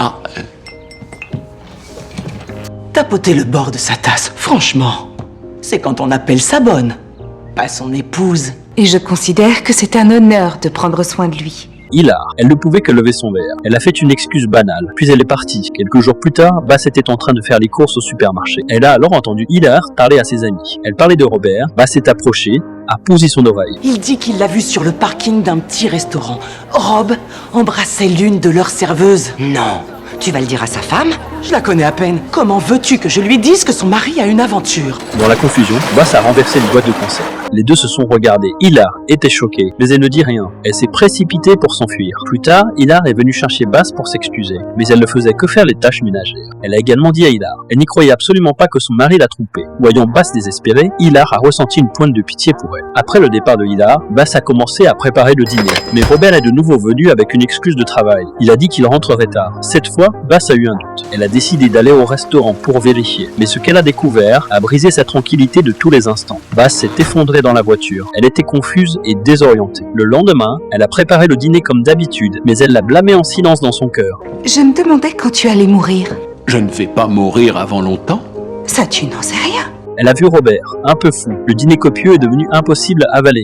Ah, Tapoter le bord de sa tasse, franchement, c'est quand on appelle ça bonne, pas son épouse. Et je considère que c'est un honneur de prendre soin de lui. Hilar, elle ne pouvait que lever son verre. Elle a fait une excuse banale, puis elle est partie. Quelques jours plus tard, Bass était en train de faire les courses au supermarché. Elle a alors entendu Hilar parler à ses amis. Elle parlait de Robert, Bass s'est approché, a posé son oreille. Il dit qu'il l'a vue sur le parking d'un petit restaurant. Rob embrassait l'une de leurs serveuses. Non. Tu vas le dire à sa femme? Je la connais à peine. Comment veux-tu que je lui dise que son mari a une aventure? Dans la confusion, Bass a renversé une boîte de conserve. Les deux se sont regardés. Hilar était choquée, mais elle ne dit rien. Elle s'est précipitée pour s'enfuir. Plus tard, Hilar est venue chercher Bass pour s'excuser, mais elle ne faisait que faire les tâches ménagères. Elle a également dit à Hilar, elle n'y croyait absolument pas que son mari l'a trompée. Voyant Bass désespérée, Hilar a ressenti une pointe de pitié pour elle. Après le départ de Hilar, Bass a commencé à préparer le dîner. Mais Robert est de nouveau venu avec une excuse de travail. Il a dit qu'il rentrerait tard. Cette fois, Bass a eu un doute. Elle a décidé d'aller au restaurant pour vérifier. Mais ce qu'elle a découvert a brisé sa tranquillité de tous les instants. Bass s'est effondrée dans la voiture. Elle était confuse et désorientée. Le lendemain, elle a préparé le dîner comme d'habitude, mais elle l'a blâmé en silence dans son cœur. Je me demandais quand tu allais mourir. je ne vais pas mourir avant longtemps. Ça, tu n'en sais rien. Elle a vu Robert, un peu fou. Le dîner copieux est devenu impossible à avaler.